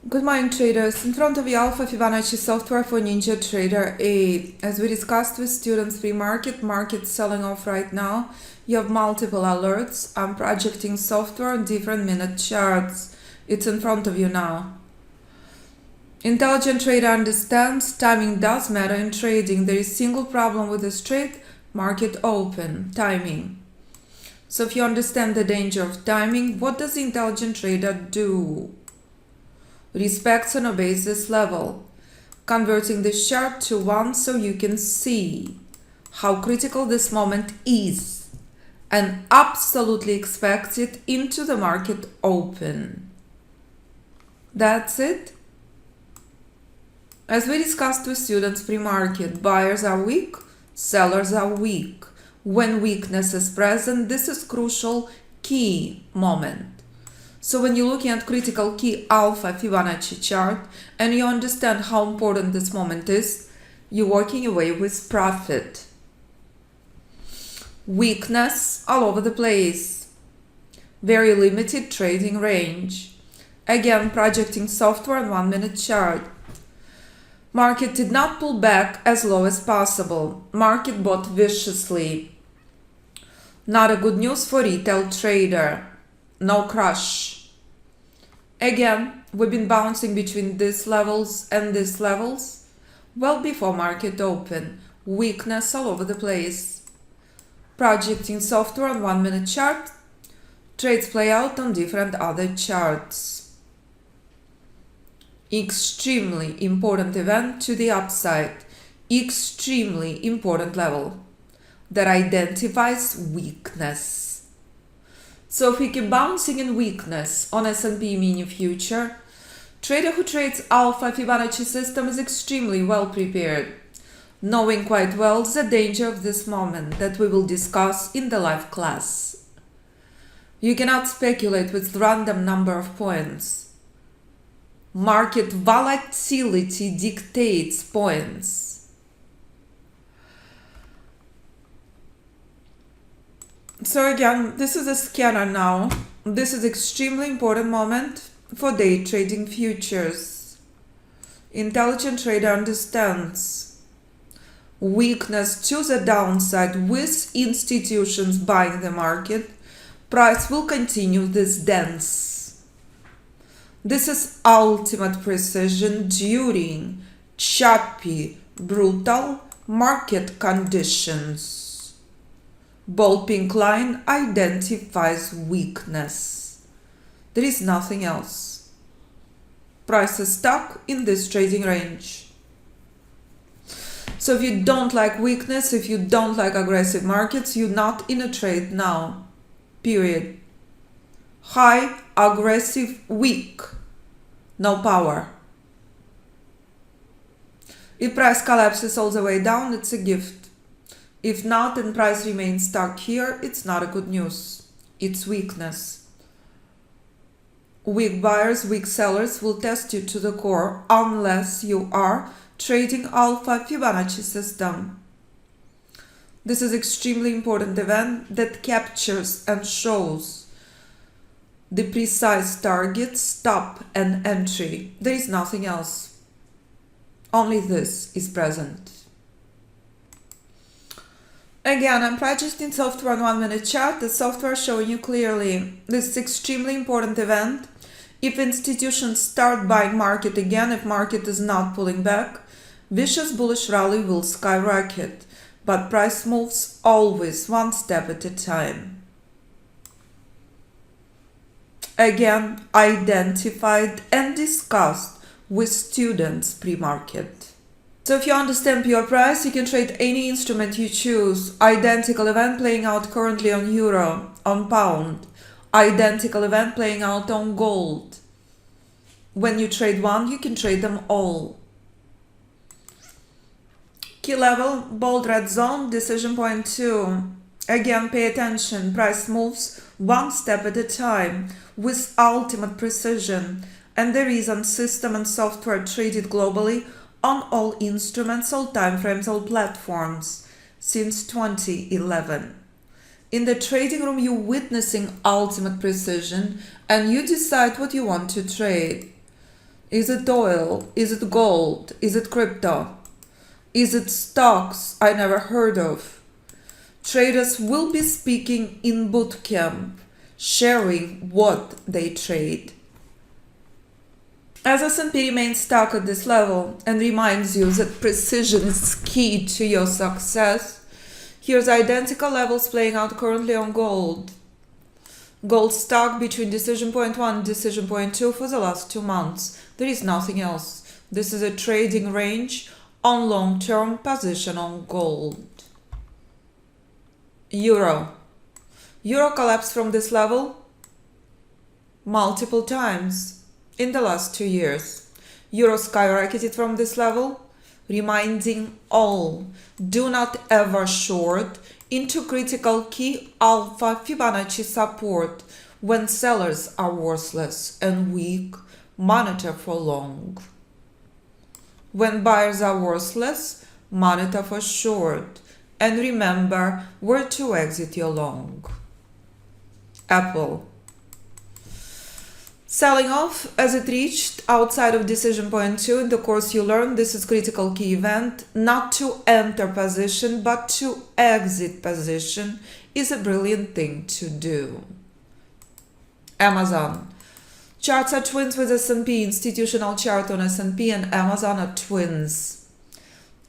Good morning, traders. In front of you, Alpha Fibonacci software for Ninja Trader 8. As we discussed with students pre-market, market selling off right now. You have multiple alerts. I'm projecting software on different minute charts. It's in front of you now. Intelligent trader understands timing does matter in trading. There is single problem with this trade, market open, timing. So if you understand the danger of timing, what does the intelligent trader do? Respects and obeys this level, converting this chart to 1 so you can see how critical this moment is and absolutely expect it into the market open. That's it. As we discussed with students pre-market, buyers are weak, sellers are weak. When weakness is present, this is crucial key moment. So when you're looking at critical key Alpha Fibonacci chart and you understand how important this moment is, you're working away with profit. Weakness all over the place. Very limited trading range. Again, projecting software on 1 minute chart. Market did not pull back as low as possible. Market bought viciously. Not a good news for retail trader. No crush. Again, we've been bouncing between these levels and these levels well before market open. Weakness all over the place. Projecting software on 1 minute chart. Trades play out on different other charts. Extremely important event to the upside. Extremely important level that identifies weakness. So if we keep bouncing in weakness on S&P mini future, trader who trades Alpha Fibonacci system is extremely well prepared, knowing quite well the danger of this moment that we will discuss in the live class. You cannot speculate with random number of points. Market volatility dictates points. So again, this is a scanner now. This is extremely important moment for day trading futures. Intelligent trader understands weakness to the downside with institutions buying the market. Price will continue this dance. This is ultimate precision during choppy, brutal market conditions. Bold pink line identifies weakness. There is nothing else. Price is stuck in this trading range. So if you don't like weakness, if you don't like aggressive markets, you're not in a trade now. Period. High, aggressive, weak. No power. If price collapses all the way down, it's a gift. If not, and price remains stuck here, it's not a good news. It's weakness. Weak buyers, weak sellers will test you to the core unless you are trading Alpha Fibonacci system. This is extremely important event that captures and shows the precise target, stop and entry. There is nothing else. Only this is present. Again, I'm projecting software on 1 minute chart. The software showing you clearly this is extremely important event. If institutions start buying market again, if market is not pulling back, vicious bullish rally will skyrocket. But price moves always one step at a time. Again, identified and discussed with students pre-market. So if you understand pure price, you can trade any instrument you choose. Identical event playing out currently on euro, on pound. Identical event playing out on gold. When you trade one, you can trade them all. Key level, bold red zone, decision point 2. Again, pay attention. Price moves one step at a time with ultimate precision. And there is on system and software traded globally on all instruments, all timeframes, all platforms since 2011. In the trading room, you're witnessing ultimate precision and you decide what you want to trade. Is it oil? Is it gold? Is it crypto? Is it stocks I never heard of? Traders will be speaking in boot camp, sharing what they trade. As S&P remains stuck at this level and reminds you that precision is key to your success, here's identical levels playing out currently on gold. Gold stuck between decision point 1 and decision point 2 for the last 2 months. There is nothing else. This is a trading range on long-term position on gold. Euro. Euro collapsed from this level multiple times in the last 2 years. Euro skyrocketed from this level, reminding all, do not ever short into critical key Alpha Fibonacci support when sellers are worthless and weak, monitor for long. When buyers are worthless, monitor for short, and remember where to exit your long. Apple. Selling off as it reached outside of decision point 2. In the course you learned this is critical key event. Not to enter position but to exit position is a brilliant thing to do. Amazon. Charts are twins with S&P. Institutional chart on S&P and Amazon are twins.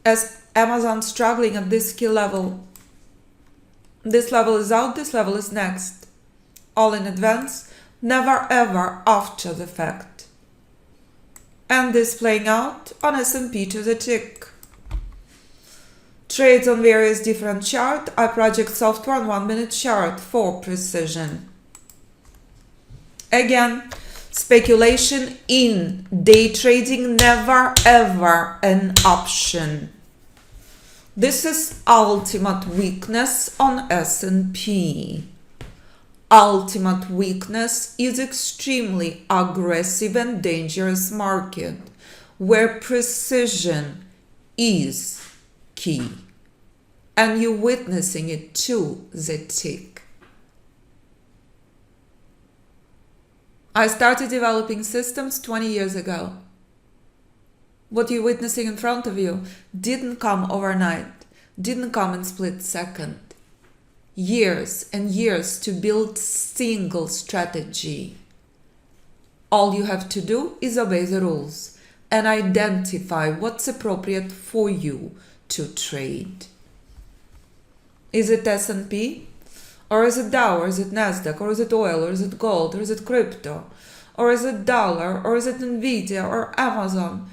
As Amazon struggling at this key level, this level is out, this level is next. All in advance, never ever after the fact. And this playing out on S&P to the tick. Trades on various different charts. I project software on 1 minute chart for precision. Again, speculation in day trading, never ever an option. This is ultimate weakness on S&P. Ultimate weakness is extremely aggressive and dangerous market where precision is key. And you're witnessing it to the tick. I started developing systems 20 years ago. What you're witnessing in front of you didn't come overnight, didn't come in split second. Years and years to build single strategy. All you have to do is obey the rules and identify what's appropriate for you to trade. Is it S&P? Or is it Dow? Or is it Nasdaq? Or is it oil? Or is it gold? Or is it crypto? Or is it dollar? Or is it Nvidia? Or Amazon?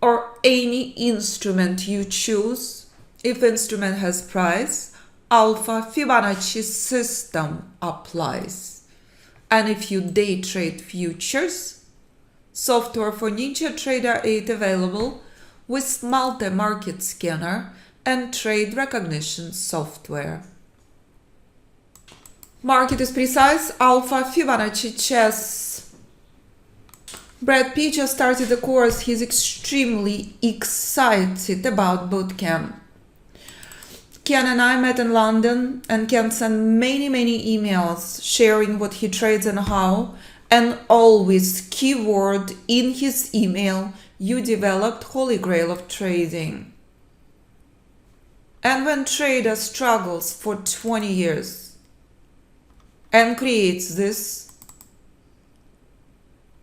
Or any instrument you choose? If instrument has price, Alpha Fibonacci system applies. And if you day trade futures, software for NinjaTrader 8 available with multi-market scanner and trade recognition software. Market is precise, Alpha Fibonacci chess. Brad P just started the course. He's extremely excited about bootcamp. Ken and I met in London and Ken sent many emails sharing what he trades and how, and always keyword in his email, you developed holy grail of trading. And when trader struggles for 20 years and creates this,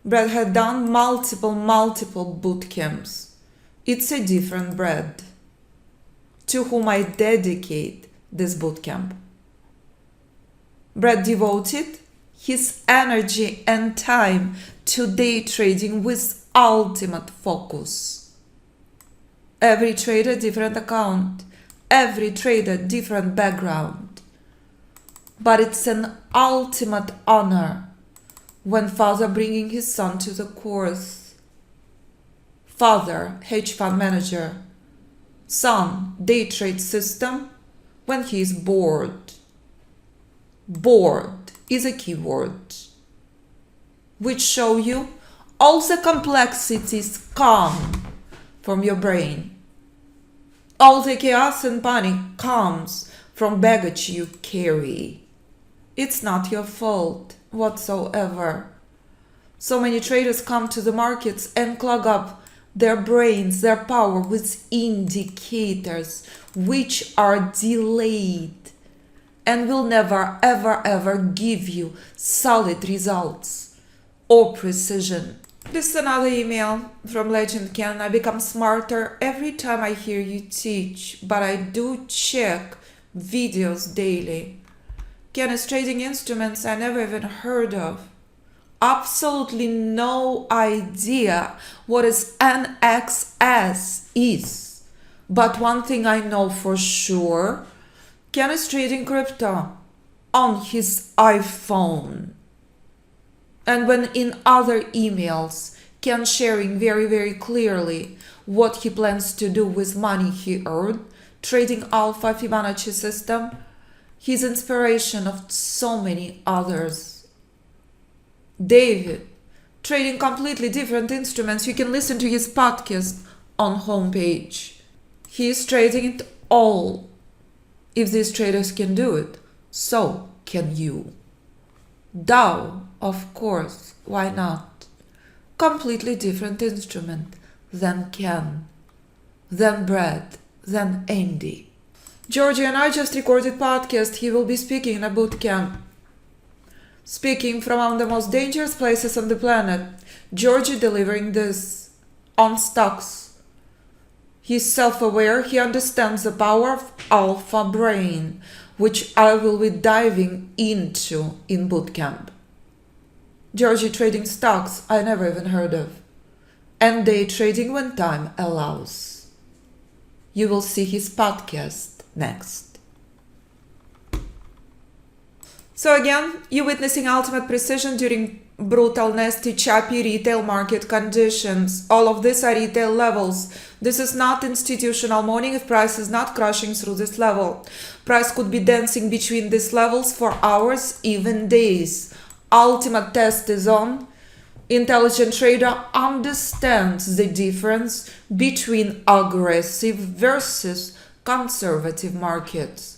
Brad had done multiple boot camps. It's a different Brad to whom I dedicate this boot camp. Brad devoted his energy and time to day trading with ultimate focus. Every trader different account, every trader different background. But it's an ultimate honor when father bringing his son to the course. Father, hedge fund manager. Son, day trade system when he is bored. Bored is a keyword which show you all the complexities come from your brain. All the chaos and panic comes from baggage you carry. It's not your fault whatsoever. So many traders come to the markets and clog up their brains, their power with indicators which are delayed and will never ever give you solid results or precision. This is another email from Legend Ken. I become smarter every time I hear you teach, but I do check videos daily. Ken is trading instruments I never even heard of. Absolutely no idea what is NXS is. But one thing I know for sure, Ken is trading crypto on his iPhone. And when in other emails, Ken sharing very clearly what he plans to do with money he earned, trading Alpha Fibonacci system, his inspiration of so many others. David, trading completely different instruments. You can listen to his podcast on homepage. He is trading it all. If these traders can do it, so can you. Dow, of course, why not? Completely different instrument than Ken, than Brad, than Andy. Georgie and I just recorded podcast. He will be speaking in a boot camp. Speaking from one of the most dangerous places on the planet. Georgie delivering this on stocks. He's self-aware. He understands the power of alpha brain, which I will be diving into in bootcamp. Georgie trading stocks I never even heard of. And day trading when time allows. You will see his podcast next. So again, you're witnessing ultimate precision during brutal, nasty, choppy retail market conditions. All of these are retail levels. This is not institutional morning if price is not crashing through this level. Price could be dancing between these levels for hours, even days. Ultimate test is on. Intelligent trader understands the difference between aggressive versus conservative markets.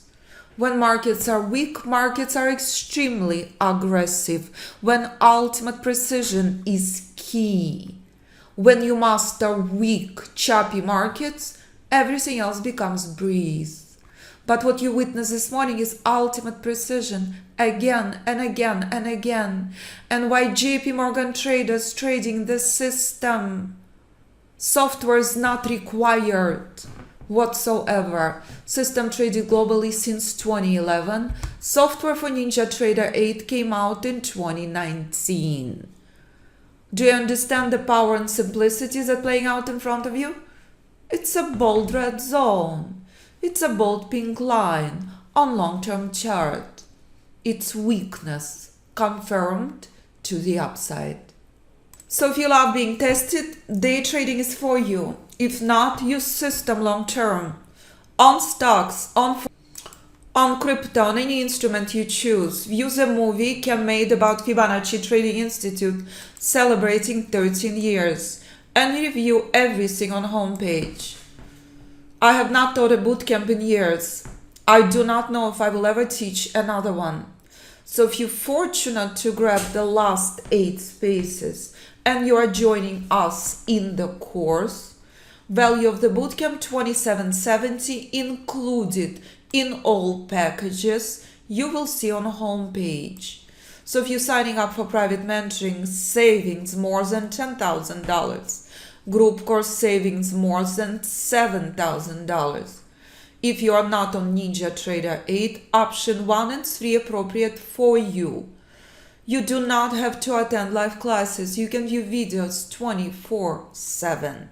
When markets are weak, markets are extremely aggressive. When ultimate precision is key. When you master weak, choppy markets, everything else becomes breeze. But what you witnessed this morning is ultimate precision again and again and again. And why JP Morgan traders trading the system? Software is not required whatsoever. System traded globally since 2011. Software for NinjaTrader 8 came out in 2019. Do you understand the power and simplicity that playing out in front of you? It's a bold red zone. It's a bold pink line on long-term chart. Its weakness confirmed to the upside. So if you love being tested, day trading is for you. If not, use system long term. On stocks, on crypto, on any instrument you choose. View the movie Ken made about Fibonacci Trading Institute celebrating 13 years. And review everything on homepage. I have not taught a bootcamp in years. I do not know if I will ever teach another one. So if you're fortunate to grab the last 8 spaces and you are joining us in the course, value of the bootcamp $27.70 included in all packages you will see on homepage. So if you're signing up for private mentoring, savings more than $10,000. Group course savings more than $7,000. If you are not on NinjaTrader 8, option 1 and 3 appropriate for you. You do not have to attend live classes. You can view videos 24/7.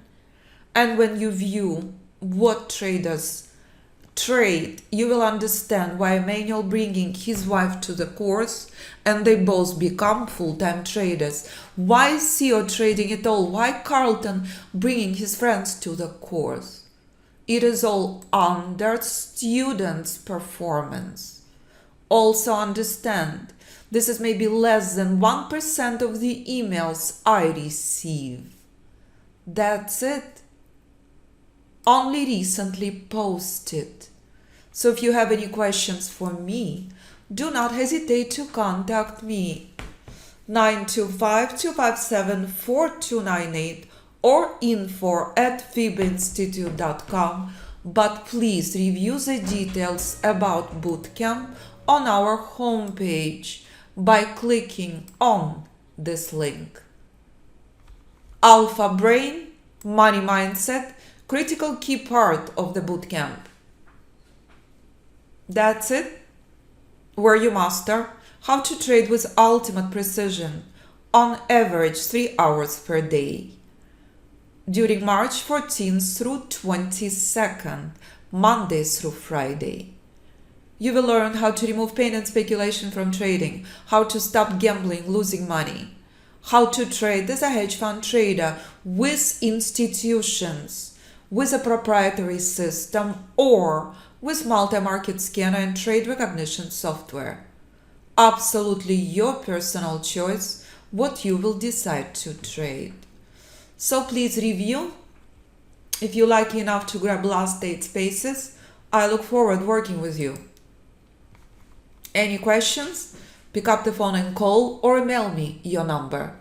And when you view what traders trade, you will understand why Emmanuel bringing his wife to the course and they both become full-time traders. Why CEO trading it all? Why Carlton bringing his friends to the course? It is all under students' performance. Also understand, this is maybe less than 1% of the emails I receive. That's it. Only recently posted. So if you have any questions for me, do not hesitate to contact me. 925-257-4298 or info@fibinstitute.com. But please review the details about bootcamp on our homepage by clicking on this link. Alpha Brain, Money Mindset, critical key part of the bootcamp. That's it, where you master how to trade with ultimate precision on average 3 hours per day during March 14th through 22nd, Monday through Friday. You will learn how to remove pain and speculation from trading, how to stop gambling, losing money, how to trade as a hedge fund trader with institutions, with a proprietary system, or with multi-market scanner and trade recognition software. Absolutely your personal choice what you will decide to trade. So please review. If you like enough to grab last 8 spaces, I look forward working with you. Any questions? Pick up the phone and call or email me your number.